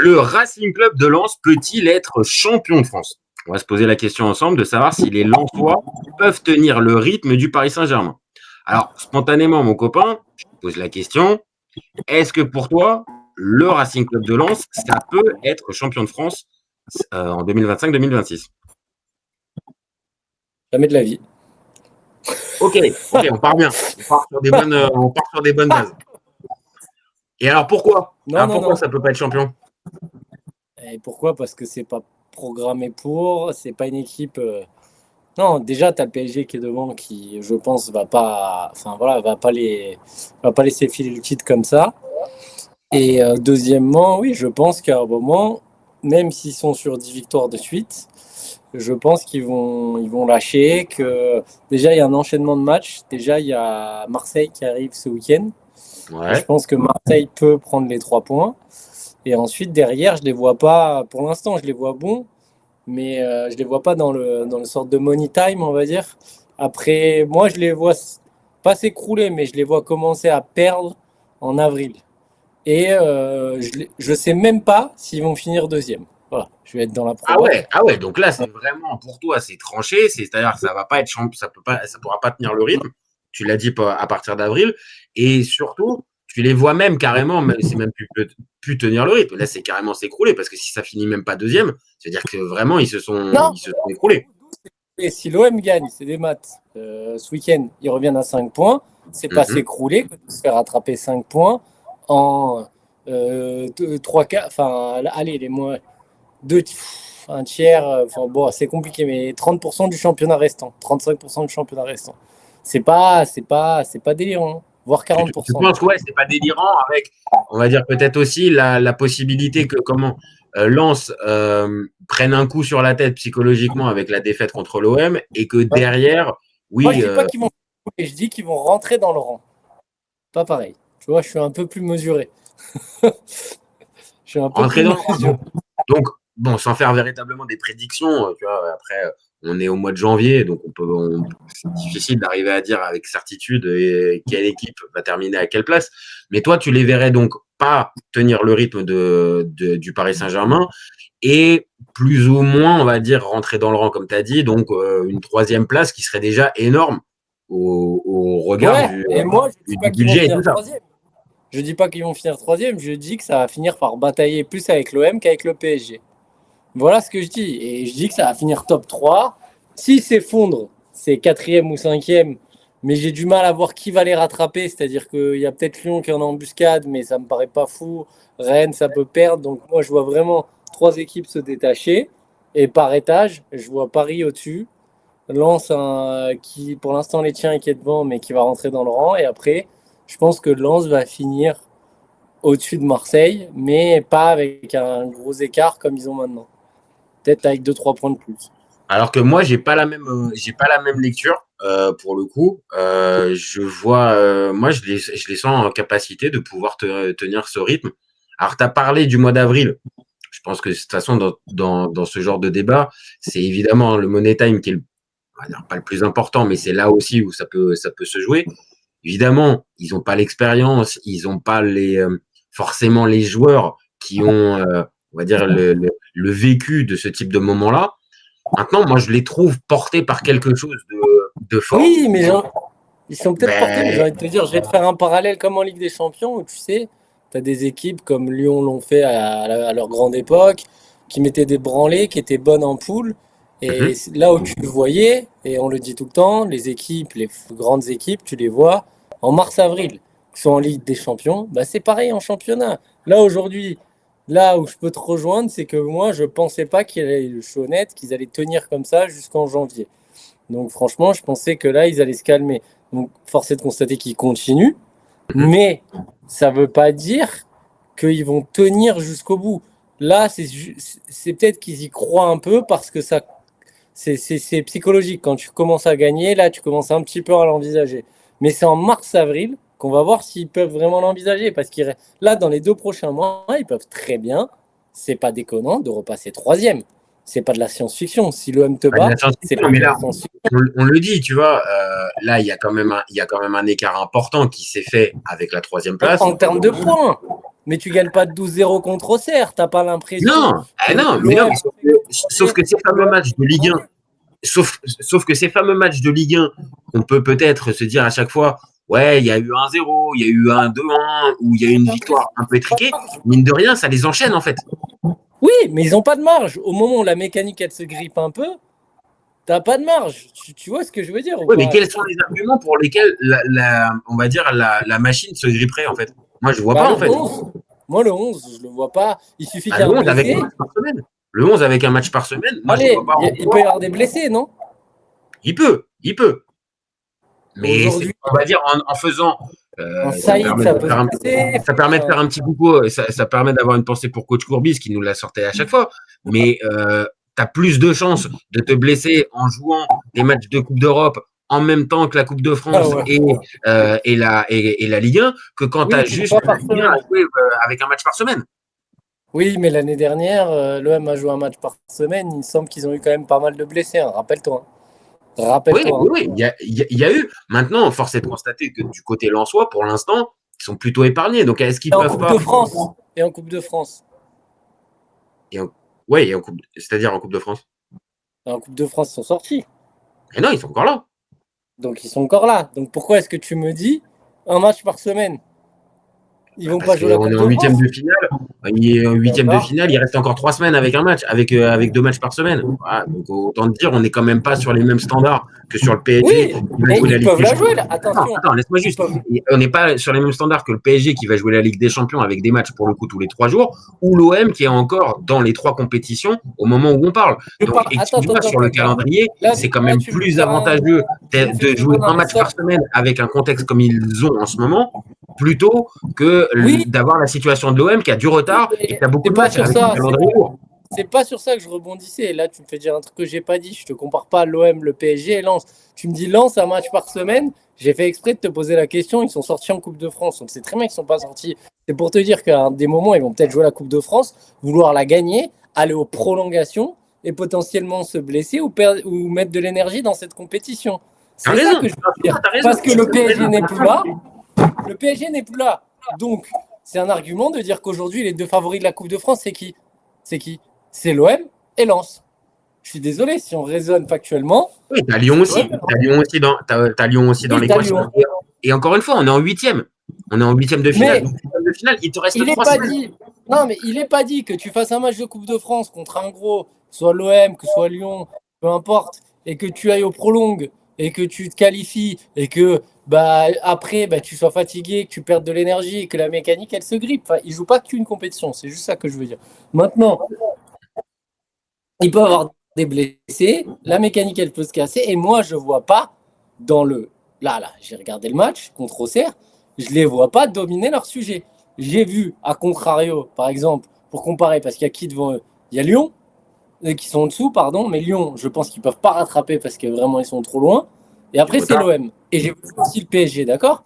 Le Racing Club de Lens peut-il être champion de France? On va se poser la question ensemble de savoir si les Lensois peuvent tenir le rythme du Paris Saint-Germain. Alors, spontanément, mon copain, je te pose la question, est-ce que pour toi, le Racing Club de Lens, ça peut être champion de France en 2025-2026? Jamais de la vie. Ok, on part bien. On part sur des bonnes bases. Et alors pourquoi? Pourquoi ça peut pas être champion? Et pourquoi? Parce que c'est pas programmé pour, c'est pas une équipe. Non, déjà tu as le PSG qui est devant, qui je pense va pas laisser filer le titre comme ça. Et deuxièmement, oui, je pense qu'à un moment, même s'ils sont sur 10 victoires de suite, je pense qu'ils vont lâcher, que déjà il y a un enchaînement de matchs. Déjà il y a Marseille qui arrive ce week-end. Ouais. Je pense que Marseille peut prendre les 3 points. Et ensuite, derrière, je les vois pas, pour l'instant, je les vois bons, mais je les vois pas dans le sorte de money time, on va dire. Après, moi, je les vois pas s'écrouler, mais je les vois commencer à perdre en avril. Et je sais même pas s'ils vont finir deuxième. Voilà, je vais être dans la promo. Ah ouais, donc là, c'est vraiment, pour toi, c'est tranché, c'est-à-dire que ça va pas être champion, ça pourra pas tenir le rythme. Tu l'as dit à partir d'avril. Et surtout, tu les vois même carrément, c'est même plus tenir le rythme. Là, c'est carrément s'écrouler, parce que si ça finit même pas deuxième, c'est-à-dire que vraiment, ils se sont écroulés. Et si l'OM gagne, c'est des maths. Ce week-end, ils reviennent à 5 points. C'est pas s'écrouler que de se faire rattraper 5 points en 3 quarts. Enfin, allez, les moins. Un tiers. Enfin, bon, c'est compliqué, mais 30% du championnat restant. 35% du championnat restant. C'est pas délirant. Hein. Voire 40%. Tu penses que ouais, c'est pas délirant avec, on va dire, peut-être aussi la possibilité que Lens prenne un coup sur la tête psychologiquement avec la défaite contre l'OM et que derrière, oui. Moi, je dis pas qu'ils vont. Je dis qu'ils vont rentrer dans le rang. Pas pareil. Tu vois, je suis un peu plus mesuré. Je suis un peu rentrer plus mesuré. Donc, bon, sans faire véritablement des prédictions, tu vois, après, on est au mois de janvier, donc c'est difficile d'arriver à dire avec certitude quelle équipe va terminer à quelle place. Mais toi, tu les verrais donc pas tenir le rythme du Paris Saint-Germain et plus ou moins, on va dire, rentrer dans le rang, comme tu as dit, donc une 3e place qui serait déjà énorme au regard du budget et tout ça. Je dis pas qu'ils vont finir 3e, je dis que ça va finir par batailler plus avec l'OM qu'avec le PSG. Voilà ce que je dis. Et je dis que ça va finir top 3. S'ils s'effondrent, c'est 4e ou 5e. Mais j'ai du mal à voir qui va les rattraper. C'est-à-dire qu'il y a peut-être Lyon qui est en embuscade, mais ça me paraît pas fou. Rennes, ça peut perdre. Donc moi, je vois vraiment 3 équipes se détacher. Et par étage, je vois Paris au-dessus. Lens, qui pour l'instant les tient et qui est devant, mais qui va rentrer dans le rang. Et après, je pense que Lens va finir au-dessus de Marseille, mais pas avec un gros écart comme ils ont maintenant. Peut-être avec 2-3 points de plus. Alors que moi, j'ai pas la même lecture pour le coup. Je vois, moi, je les sens en capacité de pouvoir tenir ce rythme. Alors, tu as parlé du mois d'avril. Je pense que de toute façon, dans ce genre de débat, c'est évidemment le Money Time qui est pas le plus important, mais c'est là aussi où ça peut se jouer. Évidemment, ils n'ont pas l'expérience, ils n'ont pas forcément les joueurs qui ont, on va dire, le vécu de ce type de moment-là. Maintenant, moi, je les trouve portés par quelque chose de fort. Oui, mais ils sont peut-être portés, mais j'ai envie de te dire, je vais te faire un parallèle comme en Ligue des Champions, où tu sais, tu as des équipes comme Lyon l'ont fait à leur grande époque, qui mettaient des branlées, qui étaient bonnes en poule. Et là où tu le voyais, et on le dit tout le temps, les équipes, les grandes équipes, tu les vois en mars-avril, qui sont en Ligue des Champions, bah c'est pareil en championnat. Là aujourd'hui, là où je peux te rejoindre, c'est que moi, je pensais pas je suis honnête, qu'ils allaient tenir comme ça jusqu'en janvier. Donc franchement, je pensais que là, ils allaient se calmer. Donc force est de constater qu'ils continuent, mais ça veut pas dire qu'ils vont tenir jusqu'au bout. Là, c'est peut-être qu'ils y croient un peu parce que ça, c'est psychologique. Quand tu commences à gagner, là, tu commences un petit peu à l'envisager. Mais c'est en mars-avril qu'on va voir s'ils peuvent vraiment l'envisager. Parce que là, dans les 2 prochains mois, ils peuvent très bien, c'est pas déconnant, de repasser 3e. C'est pas de la science-fiction. Si l'OM te bat, c'est pas de la science-fiction. On le dit, tu vois, là, il y a quand même un écart important qui s'est fait avec la 3e place. En termes de points. mais tu gagnes pas de 12-0 contre Auxerre. T'as pas l'impression Non, que non, mais non, l'OM. sauf que ces fameux matchs de Ligue 1, sauf que ces fameux matchs de Ligue 1, on peut peut-être se dire à chaque fois, ouais, il y a eu un 0, il y a eu un 2-1, ou il y a eu une victoire un peu étriquée, mine de rien, ça les enchaîne en fait. Oui, mais ils n'ont pas de marge. Au moment où la mécanique, elle se grippe un peu, t'as pas de marge. Tu vois ce que je veux dire ou Oui, mais pas? quels sont les arguments pour lesquels on va dire la machine se gripperait en fait? Moi, je vois Bah, pas le en fait. 11. Moi, le 11, je le vois pas. Il suffit Bah, qu'il y ait le un 11 avec un blessé. match par semaine. Le 11 avec un match par semaine, moi, je Allez, vois pas en il peut y quoi. avoir des blessés, non? Il peut, il peut. Mais Aujourd'hui, on va dire en faisant, un ça Saïd, permet ça de peut faire se un, blesser. ça permet de faire un petit coucou, ça permet d'avoir une pensée pour coach Courbis qui nous la sortait à chaque fois. Mais tu as plus de chances de te blesser en jouant des matchs de Coupe d'Europe en même temps que la Coupe de Ah France ouais. et la Ligue 1 que quand tu Oui, as une juste fois la par Ligue 1 à semaine. jouer avec un match par semaine. Oui, mais l'année dernière, l'OM a joué un match par semaine. Il me semble qu'ils ont eu quand même pas mal de blessés, hein. Rappelle-toi. Oui, Rappelle-toi, oui, hein. oui, il y a eu. Maintenant, force est de constater que du côté lensois, pour l'instant, ils sont plutôt épargnés. Donc, est-ce qu'ils Et en peuvent Coupe pas de France. Et en Coupe de France. et en... Oui, c'est-à-dire en Coupe de France. Et en Coupe de France, ils sont sortis. Et non, ils sont encore là. Donc ils sont encore là. Donc pourquoi est-ce que tu me dis un match par semaine? Ils vont Parce pas jouer la qu'on est Coupe en de huitième France? de finale. Il est en huitième de D'accord. finale, il reste encore 3 semaines avec un match, avec 2 matchs par semaine. Voilà, donc autant te dire, on n'est quand même pas sur les mêmes standards que sur le PSG Oui, qui va mais jouer la ils Ligue peuvent des la Champions. jouer là. Attends, Attention. attends, laisse-moi Ils juste. peuvent. On n'est pas sur les mêmes standards que le PSG qui va jouer la Ligue des Champions avec des matchs pour le coup tous les 3 jours, ou l'OM qui est encore dans les 3 compétitions au moment où on parle. Donc, et Attends, tu attends, vois, attends, sur le attends. calendrier, c'est quand Là, même tu me fais plus faire avantageux tu me fais de faire jouer un un match par abstrait. semaine avec un contexte comme ils ont en ce moment, plutôt que Oui, d'avoir la situation de l'OM qui a du retard et qui mais a beaucoup c'est de pas matchs sur avec un ça. calendrier lourd. C'est pas sur ça que je rebondissais. Là, tu me fais dire un truc que j'ai pas dit. Je te compare pas l'OM, le PSG et Lens. Tu me dis Lens un match par semaine. J'ai fait exprès de te poser la question. Ils sont sortis en Coupe de France. On sait très bien qu'ils sont pas sortis. C'est pour te dire qu'à des moments, ils vont peut-être jouer la Coupe de France, vouloir la gagner, aller aux prolongations et potentiellement se blesser ou mettre de l'énergie dans cette compétition. T'as C'est ça raison, que je veux dire. t'as raison, Parce que le t'as PSG raison. n'est plus là. Le PSG n'est plus là. Donc, c'est un argument de dire qu'aujourd'hui, les deux favoris de la Coupe de France, c'est qui? C'est qui? C'est l'OM et Lens. Je suis désolé, si on raisonne factuellement, Oui, t'as Lyon c'est l'OM. aussi. T'as Lyon aussi dans Oui, t'as l'équation. Lyon. Et encore une fois, on est en huitième. On est en huitième de finale. Mais Donc, huitième de finale, il te reste il n'est trois pas semaines. dit. Non, mais il n'est pas dit que tu fasses un match de Coupe de France contre un gros, que ce soit l'OM, que ce soit Lyon, peu importe, et que tu ailles au prolongue et que tu te qualifies et que bah après bah, tu sois fatigué, que tu perdes de l'énergie et que la mécanique elle se grippe. Enfin, il joue pas qu'une compétition, c'est juste ça que je veux dire. Maintenant, il peut avoir des blessés, la mécanique elle peut se casser, et moi je vois pas dans le. Là, j'ai regardé le match contre Auxerre, je les vois pas dominer leur sujet. J'ai vu, à contrario, par exemple, pour comparer, parce qu'il y a qui devant eux? Il y a Lyon, qui sont en dessous, pardon, mais Lyon, je pense qu'ils peuvent pas rattraper parce que vraiment ils sont trop loin. Et Du après, c'est retard. l'OM. Et j'ai vu aussi le PSG, d'accord?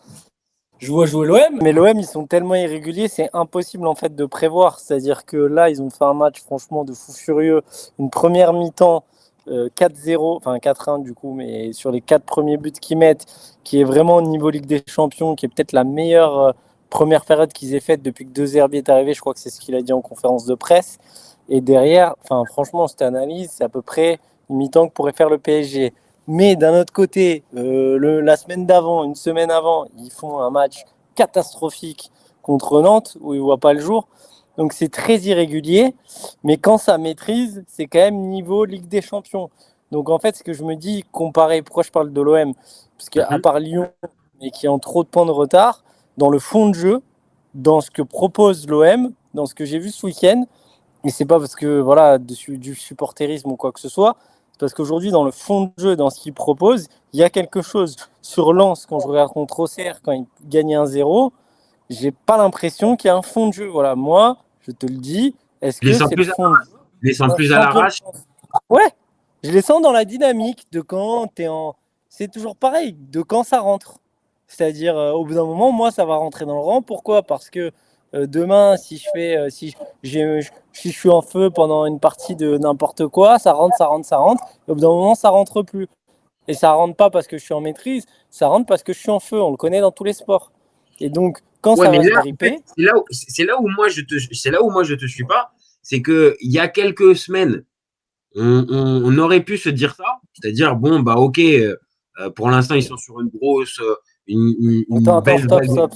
Je vois jouer l'OM. Mais l'OM, ils sont tellement irréguliers, c'est impossible en fait de prévoir. C'est-à-dire que là, ils ont fait un match franchement de fou furieux. Une première mi-temps 4-0, enfin 4-1 du coup, mais sur les 4 premiers buts qu'ils mettent, qui est vraiment au niveau Ligue des Champions, qui est peut-être la meilleure première période qu'ils aient faite depuis que De Zerbi est arrivé. Je crois que c'est ce qu'il a dit en conférence de presse. Et derrière, enfin franchement, cette analyse, c'est à peu près une mi-temps que pourrait faire le PSG. Mais d'un autre côté, la semaine d'avant, une semaine avant, ils font un match catastrophique contre Nantes où ils ne voient pas le jour. Donc c'est très irrégulier. Mais quand ça maîtrise, c'est quand même niveau Ligue des Champions. Donc en fait, ce que je me dis, comparé, pourquoi je parle de l'OM? Parce qu'à part Lyon, mais qui est en trop de points de retard, dans le fond de jeu, dans ce que propose l'OM, dans ce que j'ai vu ce week-end, et c'est pas parce que voilà du supporterisme ou quoi que ce soit, c'est parce qu'aujourd'hui dans le fond de jeu, dans ce qu'il propose, il y a quelque chose. Sur Lens, quand je regarde contre Auxerre, quand il gagnait 1-0, j'ai pas l'impression qu'il y a un fond de jeu. Voilà, moi, je te le dis, est-ce Je les que sens c'est le plus à, fond de jeu je les sens d'un plus à champion de l'arrache. France? Ouais, je les sens dans la dynamique de quand t'es en. C'est toujours pareil, de quand ça rentre. C'est-à-dire, au bout d'un moment, moi, ça va rentrer dans le rang. Pourquoi? Parce que demain, si je fais, si je suis en feu pendant une partie de n'importe quoi, ça rentre, ça rentre, ça rentre. Et au bout d'un moment, ça rentre plus. Et ça rentre pas parce que je suis en maîtrise, ça rentre parce que je suis en feu. On le connaît dans tous les sports. Et donc, quand Ouais, ça mais va se là, en fait, gripper, c'est là où moi je te suis pas, c'est que il y a quelques semaines, on aurait pu se dire ça, c'est-à-dire bon bah ok, pour l'instant ils sont sur une grosse, une attends, belle stop, vague. stop,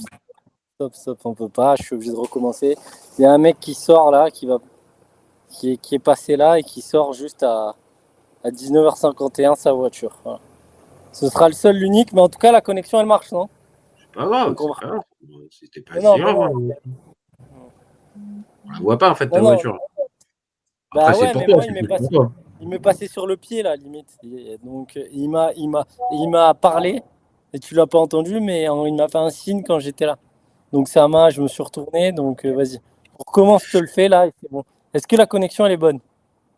stop, stop, on peut pas, je suis obligé de recommencer. Il y a un mec qui sort là, qui est passé là et qui sort juste à 19h51 sa voiture. Voilà. Ce sera le seul, l'unique, mais en tout cas, la connexion, elle marche, non? C'est pas grave, Donc on c'est va. pas grave. C'était pas Mais si non, mais grave, non. hein. On la voit pas en fait ta Non, non. voiture. Après Bah c'est ouais, pour mais toi, moi, c'est peut-être pour toi. il m'est passé sur le pied, là, limite. Donc, il m'a parlé, et tu l'as pas entendu, mais il m'a fait un signe quand j'étais là. Donc, je me suis retourné, donc vas-y. On recommence, je te le fais, là, et c'est bon. Est-ce que la connexion, elle est bonne?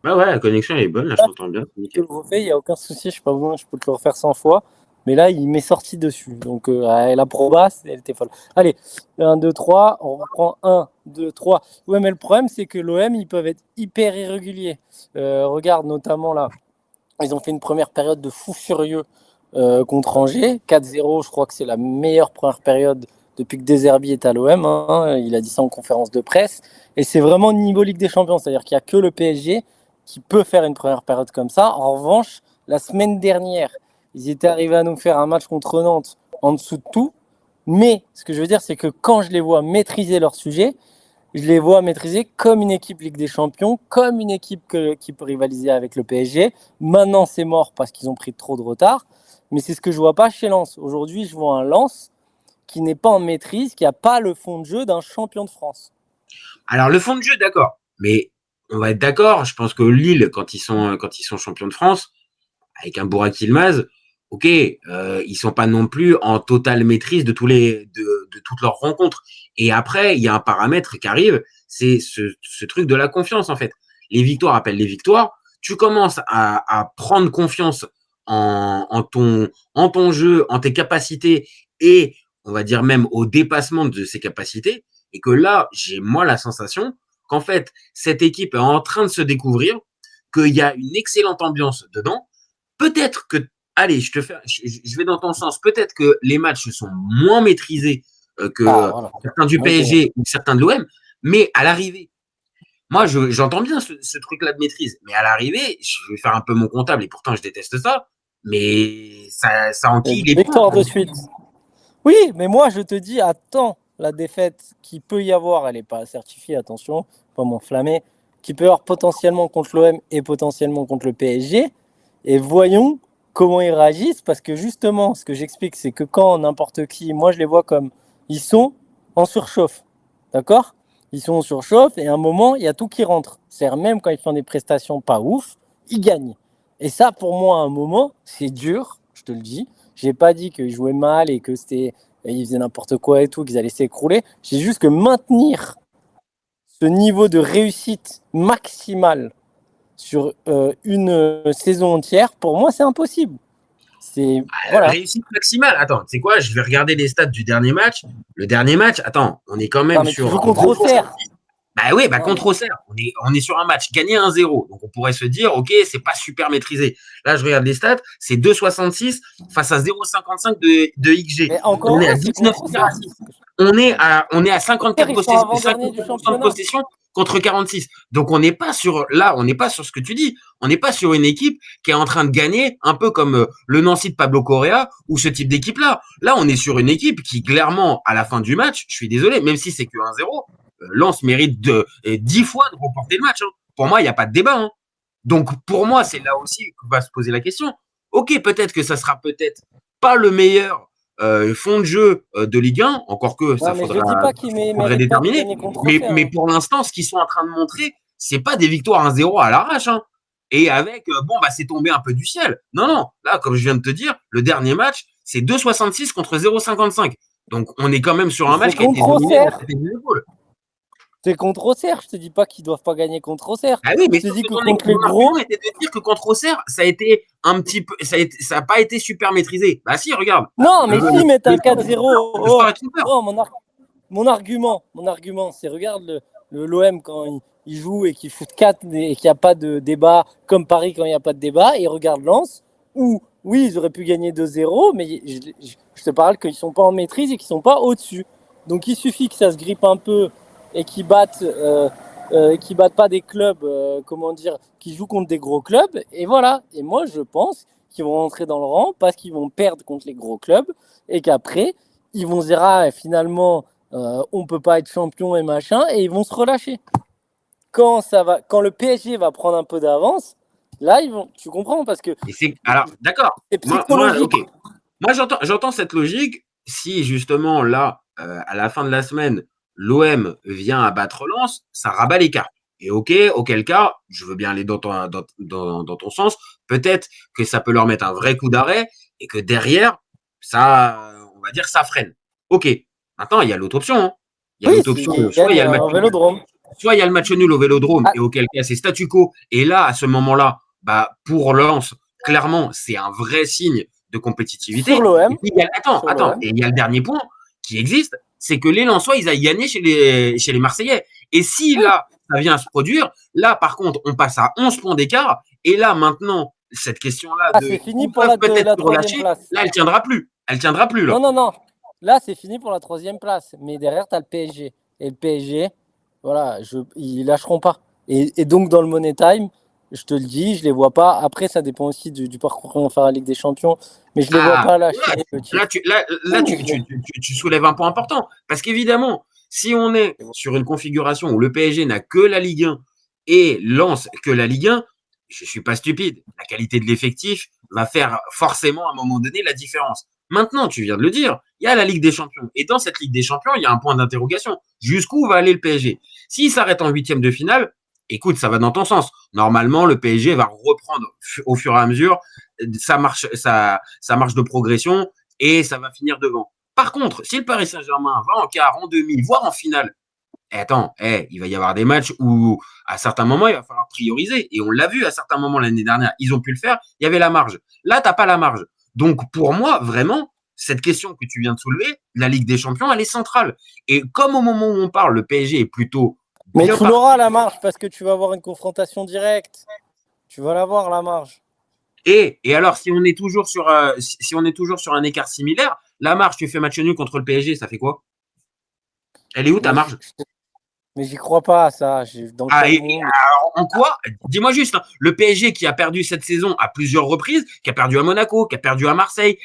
Bah ouais, la connexion elle est bonne, là je Là, t'entends bien, c'est je te nickel. le refais, il n'y a aucun souci, je suis pas besoin, je peux te le refaire 100 fois. Mais là, il m'est sorti dessus. Donc, la proba, elle était folle. Allez, 1, 2, 3, on reprend 1, 2, 3. Ouais, mais le problème, c'est que l'OM, ils peuvent être hyper irréguliers. Regarde, notamment là, ils ont fait une première période de fou furieux contre Angers. 4-0, je crois que c'est la meilleure première période depuis que Deserbi est à l'OM. Hein. Il a dit ça en conférence de presse. Et c'est vraiment niveau Ligue des Champions, c'est-à-dire qu'il n'y a que le PSG qui peut faire une première période comme ça. En revanche, la semaine dernière, ils étaient arrivés à nous faire un match contre Nantes en dessous de tout. Mais ce que je veux dire, c'est que quand je les vois maîtriser leur sujet, je les vois maîtriser comme une équipe Ligue des Champions, comme une équipe qui peut rivaliser avec le PSG. Maintenant, c'est mort parce qu'ils ont pris trop de retard. Mais c'est ce que je vois pas chez Lens. Aujourd'hui, je vois un Lens qui n'est pas en maîtrise, qui n'a pas le fond de jeu d'un champion de France. Alors le fond de jeu, d'accord. Mais on va être d'accord, je pense que Lille, quand ils sont champions de France, avec un Burak Yilmaz, ok, ils sont pas non plus en totale maîtrise de toutes leurs rencontres. Et après, il y a un paramètre qui arrive, c'est ce truc de la confiance en fait. Les victoires appellent les victoires. Tu commences à prendre confiance en ton jeu, en tes capacités et on va dire même au dépassement de ces capacités. Et que là, j'ai moi la sensation qu'en fait, cette équipe est en train de se découvrir, qu'il y a une excellente ambiance dedans. Peut-être que, allez, je vais dans ton sens. Peut-être que les matchs sont moins maîtrisés Ah, que voilà. certains du Moi, je dirais. PSG ou certains de l'OM, mais à l'arrivée, moi, j'entends bien ce truc-là de maîtrise, mais à l'arrivée, je vais faire un peu mon comptable et pourtant je déteste ça, mais ça enquille les points. Victoire de suite. Oui, mais moi, je te dis, attends, la défaite qui peut y avoir, elle n'est pas certifiée, attention, pas m'enflammer, qui peut y avoir potentiellement contre l'OM et potentiellement contre le PSG. Et voyons comment ils réagissent, parce que justement, ce que j'explique, c'est que quand n'importe qui, moi je les vois comme, ils sont en surchauffe, d'accord? Ils sont en surchauffe et à un moment, il y a tout qui rentre. C'est-à-dire même quand ils font des prestations pas ouf, ils gagnent. Et ça, pour moi, à un moment, c'est dur, je te le dis. J'ai pas dit qu'ils jouaient mal et que ils faisaient n'importe quoi et tout, qu'ils allaient s'écrouler. J'ai juste que maintenir ce niveau de réussite maximale sur une saison entière, pour moi, c'est impossible. C'est voilà. Réussite maximale. Attends, tu sais quoi? Je vais regarder les stats du dernier match. Le dernier match, attends, on est quand Non, même mais tu joues sur contre Auxerre. bah oui, bah Non, contre mais Auxerre, on est sur un match gagné 1-0. Donc on pourrait se dire, ok, c'est pas super maîtrisé. Là, je regarde les stats, c'est 2,66 face à 0,55 de XG. mais On encore est à heureux, c'est 19 contre tirs à Auxerre. 6. On est à Auxerre, 54 ils sont possessions, avant-dernier du 50% de championnat. possession contre 46. Donc on n'est pas sur ce que tu dis. On n'est pas sur une équipe qui est en train de gagner, un peu comme le Nancy de Pablo Correa ou ce type d'équipe-là. Là, on est sur une équipe qui, clairement, à la fin du match, je suis désolé, même si c'est que 1-0, Lens mérite 10 fois de remporter le match. Hein. Pour moi, il n'y a pas de débat. Hein. Donc, pour moi, c'est là aussi qu'on va se poser la question. Ok, peut-être que ça sera peut-être pas le meilleur fond de jeu de Ligue 1, encore que Non, ça mais je dis pas qu'ils ne faudrait méritent pas de déterminer. gagner contre Auxerre. Mais Hein. pour l'instant, ce qu'ils sont en train de montrer, c'est pas des victoires 1-0 à l'arrache. Hein. Et avec, bon, bah, c'est tombé un peu du ciel. Non, non. Là, comme je viens de te dire, le dernier match, c'est 2,66 contre 0,55. Donc, on est quand même sur un C'est match qui a été contre dominé de la Auxerre. tête des épaules. C'est contre Auxerre. Je te dis pas qu'ils doivent pas gagner contre Auxerre. Ah oui, mais Je te sauf dis que que ton, contre les ton argument gros. était de dire que contre Auxerre, ça a été un petit peu, ça a pas été super maîtrisé. Bah si, regarde, Non, le, mais le, s'ils mettent un le score 4-0, le score oh, est trompeur. oh, mon argument, c'est regarde l'OM quand il joue et qu'il fout 4 et qu'il n'y a pas de débat, comme Paris quand il n'y a pas de débat, et regarde Lens, où oui, ils auraient pu gagner 2-0, mais je te parle qu'ils ne sont pas en maîtrise et qu'ils ne sont pas au-dessus. Donc il suffit que ça se grippe un peu et qu'ils battent pas des clubs, comment dire, qui jouent contre des gros clubs. Et voilà. Et moi, je pense qu'ils vont rentrer dans le rang parce qu'ils vont perdre contre les gros clubs et qu'après, ils vont se dire, ah, finalement, on peut pas être champion et machin, et ils vont se relâcher. Quand le PSG va prendre un peu d'avance, là, tu comprends, parce que Alors, d'accord. c'est psychologique. Moi, j'entends cette logique. Si justement, là, à la fin de la semaine, l'OM vient à battre Lens, ça rabat les cartes. Et auquel cas, je veux bien aller dans ton sens. Peut-être que ça peut leur mettre un vrai coup d'arrêt et que derrière, ça, on va dire, ça freine. Ok. Maintenant, il y a l'autre option. Hein. Il y a l'autre option. Soit il y a le match Vélodrome. Soit il y a le match nul au Vélodrome, et auquel cas c'est statu quo. Et là, à ce moment-là, bah, pour Lens, clairement, c'est un vrai signe de compétitivité. Sur l'OM. Attends. Et il y a le dernier point qui existe, c'est que les Lensois, ils aillent gagner chez les Marseillais. Et si là, ça vient à se produire, là, par contre, on passe à 11 points d'écart. Et là, maintenant, cette question-là c'est fini pour la troisième place. Là, elle tiendra plus. Là. Non. Là, c'est fini pour la troisième place. Mais derrière, tu as le PSG. Et le PSG, voilà, ils lâcheront pas. Et donc, dans le Money Time, je te le dis, je les vois pas. Après, ça dépend aussi du parcours qu'on va faire à la Ligue des Champions. Mais je les vois pas lâcher. Là, tu soulèves un point important. Parce qu'évidemment, si on est sur une configuration où le PSG n'a que la Ligue 1 et lance que la Ligue 1, je suis pas stupide. La qualité de l'effectif va faire forcément à un moment donné la différence. Maintenant, tu viens de le dire, il y a la Ligue des Champions. Et dans cette Ligue des Champions, il y a un point d'interrogation. Jusqu'où va aller le PSG? S'il s'arrête en huitième de finale, écoute, ça va dans ton sens. Normalement, le PSG va reprendre au fur et à mesure sa marche de progression et ça va finir devant. Par contre, si le Paris Saint-Germain va en quart, en demi, voire en finale, il va y avoir des matchs où, à certains moments, il va falloir prioriser. Et on l'a vu à certains moments l'année dernière, ils ont pu le faire, il y avait la marge. Là, t'as pas la marge. Donc, pour moi, vraiment, cette question que tu viens de soulever, la Ligue des Champions, elle est centrale. Et comme au moment où on parle, le PSG est plutôt... Mais tu l'auras la marge parce que tu vas avoir une confrontation directe. Tu vas l'avoir la marge. Et alors, si on est toujours sur un écart similaire, la marge, tu fais match nul contre le PSG, ça fait quoi? Elle est où ta marge? Mais j'y crois pas à ça. Alors, en quoi? Dis-moi juste, hein, le PSG qui a perdu cette saison à plusieurs reprises, qui a perdu à Monaco, qui a perdu à Marseille,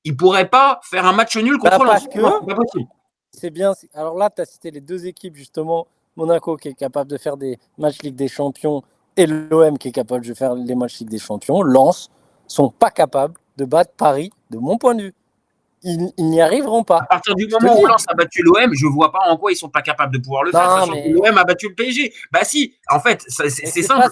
il pourrait pas faire un match nul contre Lens. C'est pas possible. C'est bien. Alors là, tu as cité les deux équipes, justement. Monaco qui est capable de faire des matchs Ligue des Champions et l'OM qui est capable de faire les matchs Ligue des Champions. Lens sont pas capables de battre Paris, de mon point de vue. Ils n'y arriveront pas. À partir du moment où Lens a battu l'OM, je vois pas en quoi ils sont pas capables de pouvoir le faire, sachant que l'OM a battu le PSG. Bah si, en fait, c'est simple.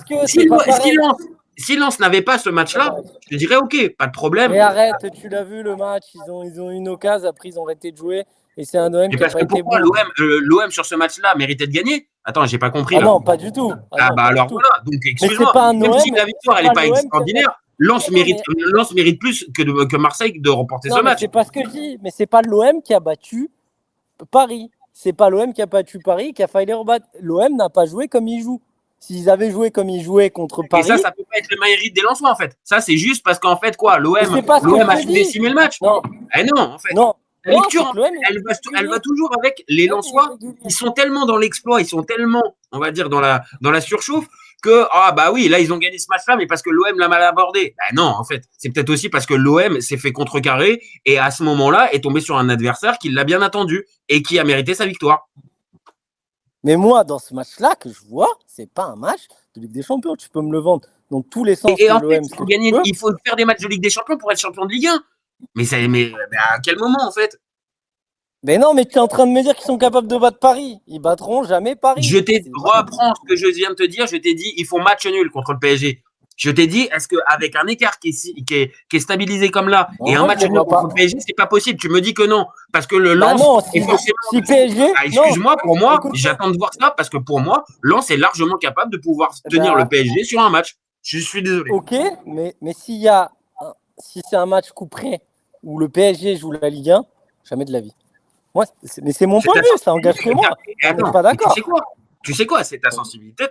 Si Lens n'avait pas ce match-là, je te dirais ok, pas de problème. Mais arrête, tu l'as vu le match, ils ont une occasion, après ils ont arrêté de jouer. Et c'est un OM qui a pas été bon. L'OM sur ce match-là méritait de gagner? Attends, j'ai pas compris. Ah non, pas du tout. Alors voilà, donc excuse-moi, même si la victoire elle est pas extraordinaire, Lens mérite plus que Marseille de remporter ce match. C'est pas ce que je dis, mais c'est pas l'OM qui a battu Paris. C'est pas l'OM qui a battu Paris qui a failli les rebattre. L'OM n'a pas joué comme il joue. S'ils avaient joué comme ils jouaient contre Paris. Et ça peut pas être le mérite des Lensois en fait. Ça c'est juste parce qu'en fait quoi, l'OM a sous-estimé le match. Non. Non, en fait. Non. La lecture, elle va toujours avec les Lensois. Ils sont tellement dans l'exploit, ils sont tellement, on va dire, dans la surchauffe que, bah oui, là, ils ont gagné ce match-là, mais parce que l'OM l'a mal abordé. Bah non, en fait. C'est peut-être aussi parce que l'OM s'est fait contrecarrer et à ce moment-là est tombé sur un adversaire qui l'a bien attendu et qui a mérité sa victoire. Mais moi, dans ce match-là que je vois, c'est pas un match de Ligue des Champions. Tu peux me le vendre dans tous les sens. Et en fait, il faut faire des matchs de Ligue des Champions pour être champion de Ligue 1. Mais à quel moment, en fait? Mais non, mais tu es en train de me dire qu'ils sont capables de battre Paris. Ils battront jamais Paris. Reprends ce que je viens de te dire. Je t'ai dit, ils font match nul contre le PSG. Je t'ai dit, est-ce qu'avec un écart qui est stabilisé comme là et un match nul contre le PSG, c'est pas possible? Tu me dis que non. Parce que le Lens. Non, si PSG. Excuse-moi, pour moi, j'attends de voir ça parce que pour moi, Lens est largement capable de pouvoir tenir le PSG sur un match. Je suis désolé. Ok, mais si c'est un match coup près où le PSG joue la Ligue 1, jamais de la vie. Moi, mais c'est mon point de vue, ça engage que moi. Je suis pas d'accord. Tu sais quoi, c'est ta sensibilité.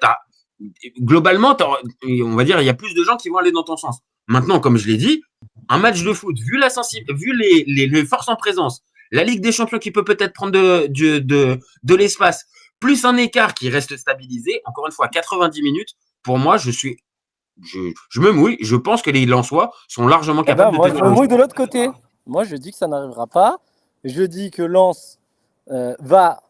Globalement, on va dire, il y a plus de gens qui vont aller dans ton sens. Maintenant, comme je l'ai dit, un match de foot, vu les forces en présence, la Ligue des Champions qui peut peut-être prendre de l'espace, plus un écart qui reste stabilisé, encore une fois, 90 minutes, pour moi, je me mouille. Je pense que les Lensois sont largement capables de moi, tenir je me le jeu. mouille de l'autre côté. Moi, je dis que ça n'arrivera pas. Je dis que Lens va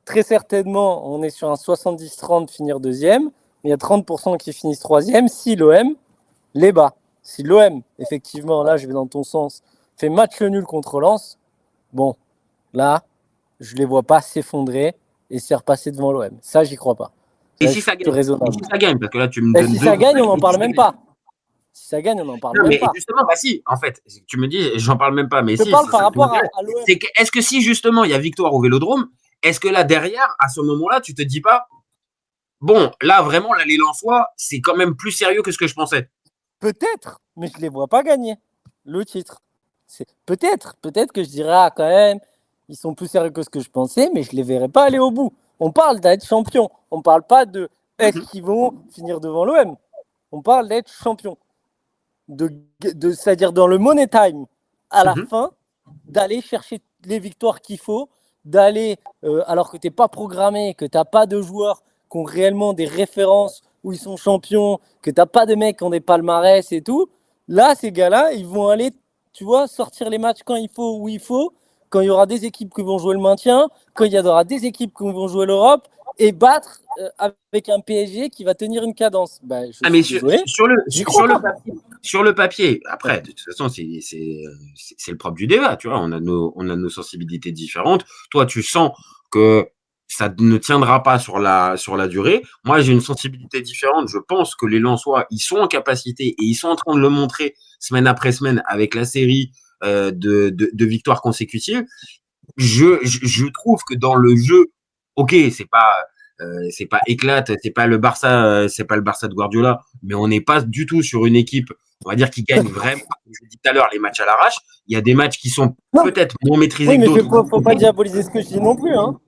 très certainement, on est sur un 70-30 finir deuxième, mais il y a 30% qui finissent troisième si l'OM les bat. Si l'OM, effectivement, là, je vais dans ton sens, fait match nul contre Lens, bon, là, je les vois pas s'effondrer et se faire passer devant l'OM. Ça, j'y crois pas. Et Là, si je suis ça plus gagne? Et raisonnable. si ça gagne? Parce que là, tu me Et donnes si deux. ça gagne, on n'en parle même pas. Si ça gagne, on n'en parle Non, même mais pas. justement, bah si, en fait, tu me dis, j'en parle même pas, mais Je si, parle c'est par ça qui rapport m'intéresse. à l'OM. Est-ce que si justement il y a victoire au Vélodrome, est-ce que là derrière, à ce moment-là, tu te dis pas, bon, là vraiment, là, les Lensois, c'est quand même plus sérieux que ce que je pensais. Peut-être, mais je les vois pas gagner le titre. Peut-être que je dirais quand même, ils sont plus sérieux que ce que je pensais, mais je les verrai pas aller au bout. On parle d'être champion, on parle pas de est-ce qu'ils vont finir devant l'OM. On parle d'être champion, c'est-à-dire dans le money time à la fin, d'aller chercher les victoires qu'il faut, d'aller alors que t'es pas programmé, que t'as pas de joueurs qui ont réellement des références où ils sont champions, que t'as pas de mecs qui ont des palmarès et tout. Là, ces gars-là, ils vont aller, tu vois, sortir les matchs quand il faut, où il faut, quand il y aura des équipes qui vont jouer le maintien, quand il y aura des équipes qui vont jouer l'Europe, et battre avec un PSG qui va tenir une cadence. Bah, je Ah, mais suis désolé, j'y crois pas. sur le papier, après, de toute façon, c'est le propre du débat, tu vois, on a nos sensibilités différentes. Toi, tu sens que ça ne tiendra pas sur la durée. Moi, j'ai une sensibilité différente. Je pense que les Lensois, ils sont en capacité et ils sont en train de le montrer semaine après semaine avec la série de victoires consécutives. Je trouve que dans le jeu, ok, c'est pas éclate, c'est pas le Barça de Guardiola, mais on n'est pas du tout sur une équipe, on va dire, qui gagne vraiment, comme je l'ai dit tout à l'heure, les matchs à l'arrache. Il y a des matchs qui sont peut-être moins maîtrisés Oui, que mais d'autres. faut pas diaboliser ce que je dis non plus, hein.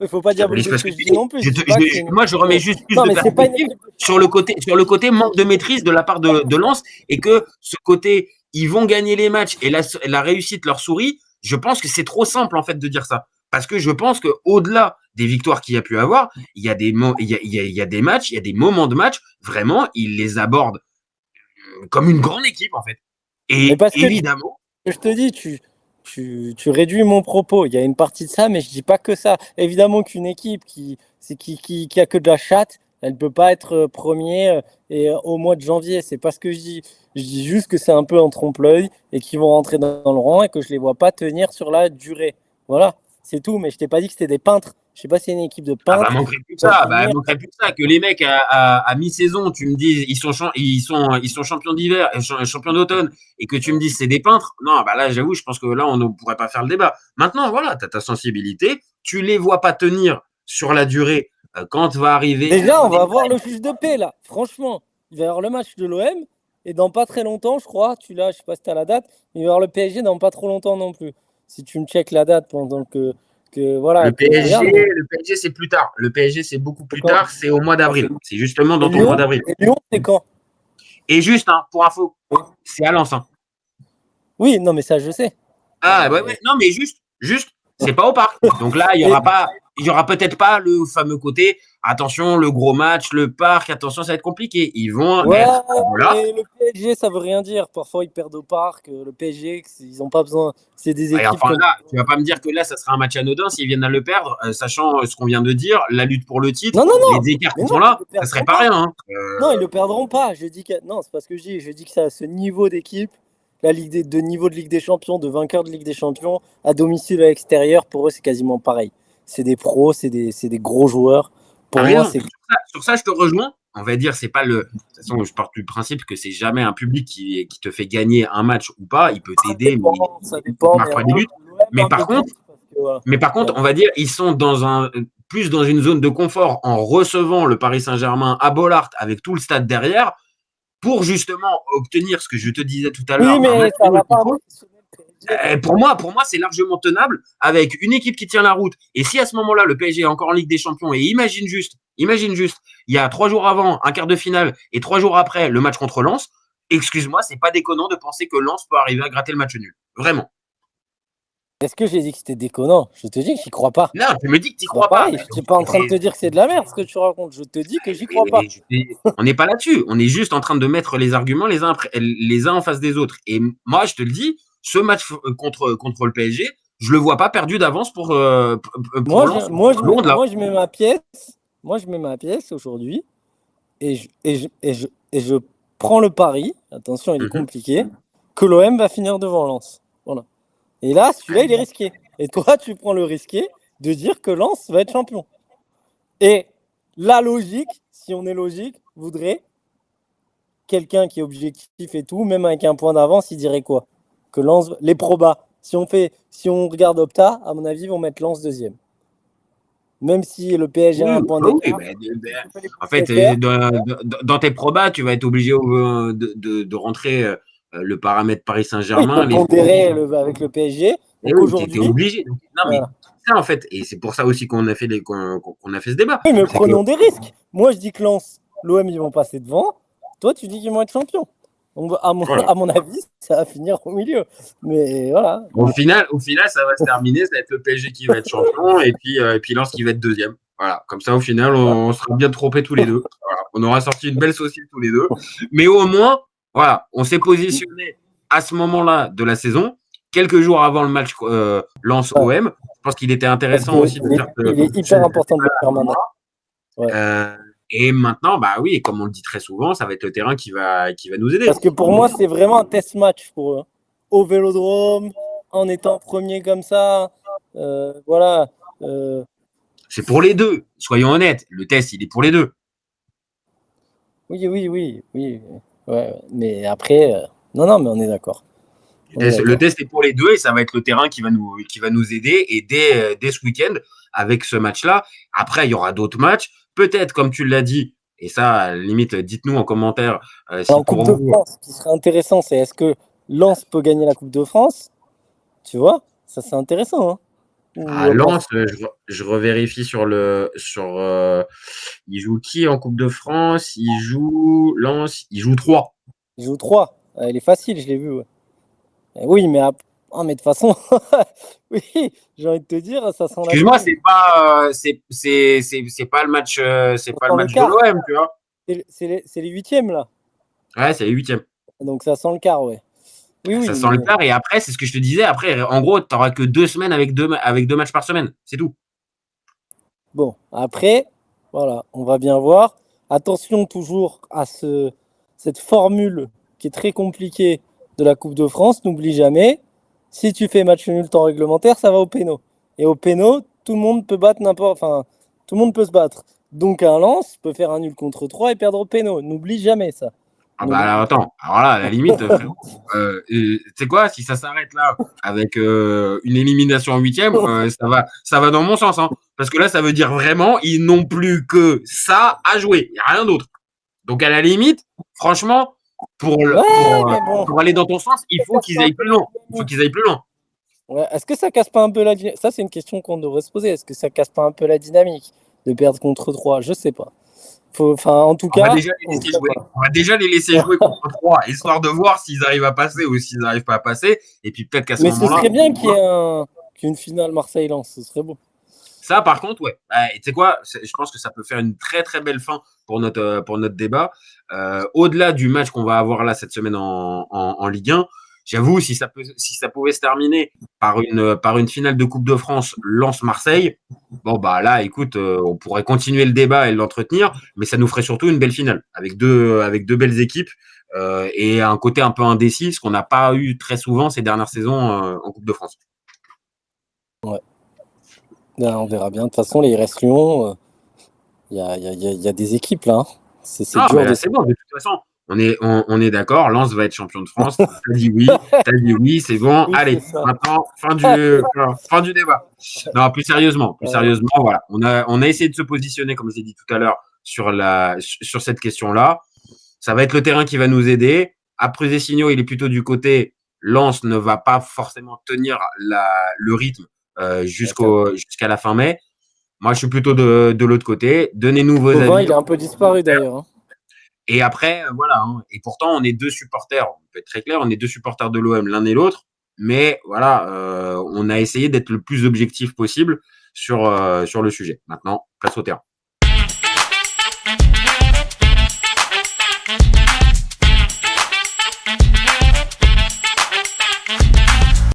Il faut pas Je diabolise diaboliser pas ce ce que que je tu dis dis. non plus. Je dis pas que c'est une Moi, je équipe remets juste plus Non, de mais c'est pas une perspective équipe de sur le côté manque de maîtrise de la part de Lens et que ce côté, ils vont gagner les matchs et la réussite leur sourit. Je pense que c'est trop simple, en fait, de dire ça. Parce que je pense qu'au-delà des victoires qu'il y a pu avoir, il y a il y a des matchs, il y a des moments de match, vraiment, ils les abordent comme une grande équipe, en fait. Mais Et parce que évidemment, je te dis, tu réduis mon propos. Il y a une partie de ça, mais je dis pas que ça. Évidemment qu'une équipe qui a que de la chatte, elle peut pas être premier au mois de janvier. C'est pas ce que je dis. Je dis juste que c'est un peu en trompe-l'œil et qu'ils vont rentrer dans le rang et que je les vois pas tenir sur la durée. Voilà, c'est tout. Mais je t'ai pas dit que c'était des peintres. Je sais pas si c'est une équipe de ah bah peintres manquerait plus que qui va ça, finir. manquerait plus que ça, que les mecs à mi-saison, tu me dis ils sont champions d'hiver, champions d'automne, et que tu me dis c'est des peintres. Non, bah là j'avoue, je pense que là on ne pourrait pas faire le débat. Maintenant voilà, tu as ta sensibilité, tu les vois pas tenir sur la durée quand va arriver le Déjà, on va money avoir time. le fiche de paix là. Franchement, il va y avoir le match de l'OM et dans pas très longtemps, je crois. Tu l'as, je sais pas si tu as la date, mais il va y avoir le PSG dans pas trop longtemps non plus. Si tu me checkes la date pendant que voilà, que je regarde. Mais Le PSG c'est plus tard. Le PSG c'est beaucoup c'est plus quand? tard, c'est au mois d'avril. C'est justement Et dans ton mois Lyon? d'avril. Et Lyon, c'est quand? Et juste hein, pour info, c'est à Lens. Hein. Oui, non, mais ça, je sais. Ah ouais, ouais. Non mais juste, c'est pas au parc. Donc là, Et, il y aura peut-être pas le fameux côté. Attention, le gros match, le parc. Attention, ça va être compliqué. Ils vont ouais, être voilà. mais le PSG, ça veut rien dire. Parfois, ils perdent au parc. Le PSG, ils n'ont pas besoin. C'est des Et équipes enfin qui ont. là, tu vas pas me dire que là, ça sera un match anodin s'ils viennent à le perdre, sachant ce qu'on vient de dire, la lutte pour le titre, Non, non, les non. écarts Mais qui non, sont ils là, le ça serait perdront pas pas. rien. Hein. Non, ils le perdront pas. Je dis que non, c'est pas ce que je dis. Je dis que c'est à ce niveau d'équipe, la de niveau de Ligue des Champions, de vainqueur de Ligue des Champions, à domicile ou à l'extérieur, pour eux c'est quasiment pareil. C'est des pros, c'est des gros joueurs. T'as Pour moi, raison. c'est Sur ça, je te rejoins. On va dire, c'est pas le. De toute façon, je pars du principe que c'est jamais un public qui te fait gagner un match ou pas. Il peut t'aider, mais ça il te dépend, marque mais pas des buts. l'OM Mais un peu par contre, plus. Parce que, voilà. on va dire, ils sont plus dans une zone de confort en recevant le Paris Saint-Germain à Bollaert avec tout le stade derrière pour justement obtenir ce que je te disais tout à Oui, l'heure, un mais match ça va qu'il pas faut. impressionner le PSG. Pour moi, c'est largement tenable avec une équipe qui tient la route. Et si à ce moment-là, le PSG est encore en Ligue des Champions, et imagine juste, il y a 3 jours avant un quart de finale et 3 jours après le match contre Lens, excuse-moi, c'est pas déconnant de penser que Lens peut arriver à gratter le match nul. Vraiment. Est-ce que j'ai dit que c'était déconnant? Je te dis que j'y crois pas. Non, tu me dis que tu n'y C'est pas crois pas. pareil. Je suis pas en train de te dire que c'est de la merde ce que tu racontes. Je te dis que j'y crois pas. On n'est pas là-dessus. On est juste en train de mettre les arguments les uns en face des autres. Et moi, je te le dis, ce match contre le PSG, je le vois pas perdu d'avance pour Lens. Moi, je mets ma pièce. Moi, je mets ma pièce aujourd'hui et je prends le pari. Attention, il est compliqué. Que l'OM va finir devant Lens. Voilà. Et là, celui-là, il est risqué. Et toi, tu prends le risqué de dire que Lens va être champion. Et la logique, si on est logique, voudrait quelqu'un qui est objectif et tout, même avec un point d'avance, il dirait quoi? Que Lens, les probas, si on regarde Opta, à mon avis, ils vont mettre Lens deuxième. Même si le PSG a un point d'écart. En fait, dans tes probas, tu vas être obligé de rentrer le paramètre Paris Saint-Germain. Oui, pondérer avec le PSG. Donc aujourd'hui, t'es obligé. Non, mais ça, en fait, et c'est pour ça aussi qu'on a fait ce débat. Oui, mais prenons des risques. Moi, je dis que Lens, l'OM, ils vont passer devant. Toi, tu dis qu'ils vont être champions. Donc, à mon avis, ça va finir au milieu. Mais voilà. Au final, ça va se terminer. Ça va être le PSG qui va être champion et puis Lens qui va être deuxième. Voilà. Comme ça, au final, on sera bien trompés tous les deux. Voilà. On aura sorti une belle saucisse tous les deux. Mais au moins, voilà, on s'est positionné à ce moment-là de la saison, quelques jours avant le match Lens-OM. Je pense qu'il était intéressant aussi de dire que. Il est hyper important de faire maintenant. Et maintenant, bah oui, comme on le dit très souvent, ça va être le terrain qui va nous aider. Parce que pour moi, c'est vraiment un test match pour eux. Au Vélodrome, en étant premier comme ça, voilà. C'est pour les deux, soyons honnêtes. Le test, il est pour les deux. Oui. Ouais. Mais après, non, mais on est d'accord. Le test est pour les deux et ça va être le terrain qui va nous aider. Et dès ce week-end, avec ce match-là, après, il y aura d'autres matchs. Peut-être, comme tu l'as dit, et ça, à la limite, dites-nous en commentaire. Si en Coupe de France, ce qui serait intéressant, c'est est-ce que Lens peut gagner la Coupe de France? Tu vois, ça c'est intéressant. Lens, je revérifie il joue qui en Coupe de France? Lens, il joue 3. Il joue 3. Elle est facile, je l'ai vu. Ouais. Oui, mais de toute façon, oui, j'ai envie de te dire, ça sent. Excuse-moi, c'est pas le match, de l'OM, tu vois. C'est les huitièmes là. Ouais, c'est les huitièmes. Donc ça sent le quart, ouais. Oui. Ça sent le quart et après, c'est ce que je te disais. Après, en gros, tu n'auras que 2 semaines avec deux matchs par semaine, c'est tout. Bon, après, voilà, on va bien voir. Attention toujours à cette formule qui est très compliquée de la Coupe de France. N'oublie jamais, si tu fais match nul temps réglementaire, ça va au péno. Et au péno, tout le monde peut battre tout le monde peut se battre. Donc un Lens peut faire un nul contre 3 et perdre au péno. N'oublie jamais ça. Ah bah attends, alors là, à la limite, tu sais quoi, si ça s'arrête là avec une élimination en huitième, ça va dans mon sens, hein. Parce que là, ça veut dire vraiment, ils n'ont plus que ça à jouer, il n'y a rien d'autre. Donc à la limite, franchement, pour aller dans ton sens, il faut qu'ils aillent plus loin. Ouais, est-ce que ça casse pas un peu la dynamique? Ça, c'est une question qu'on devrait se poser. Est-ce que ça casse pas un peu la dynamique de perdre contre 3? Je sais pas. En tout cas, on va déjà les laisser jouer contre 3, histoire de voir s'ils arrivent à passer ou s'ils n'arrivent pas à passer. Et puis peut-être qu'à ce moment-là. Mais ce serait bien qu'il y ait une finale Marseille-Lens, ce serait beau. Ça, par contre, ouais. Tu sais quoi, je pense que ça peut faire une très très belle fin pour notre débat. Au-delà du match qu'on va avoir là cette semaine en Ligue 1, j'avoue, si ça pouvait se terminer par une finale de Coupe de France Lens-Marseille, bon bah là, écoute, on pourrait continuer le débat et l'entretenir, mais ça nous ferait surtout une belle finale avec deux belles équipes et un côté un peu indécis, ce qu'on n'a pas eu très souvent ces dernières saisons en Coupe de France. Ouais. Ben, on verra bien. De toute façon, il reste Lyon. Il y a des équipes là. C'est dur. C'est bon, de toute façon. On est d'accord, Lens va être champion de France. T'as dit oui, c'est bon. Oui, allez, maintenant, fin du débat. Non, plus sérieusement, voilà. On a essayé de se positionner, comme je l'ai dit tout à l'heure, sur cette question-là. Ça va être le terrain qui va nous aider. Après Zessigno, il est plutôt du côté Lens ne va pas forcément tenir le rythme jusqu'à la fin mai. Moi, je suis plutôt de l'autre côté. Donnez-nous vos avis. Il a un peu disparu d'ailleurs. Hein. Et après, voilà. Hein. Et pourtant, on est deux supporters. On peut être très clair, on est deux supporters de l'OM, l'un et l'autre. Mais voilà, on a essayé d'être le plus objectif possible sur le sujet. Maintenant, place au terrain.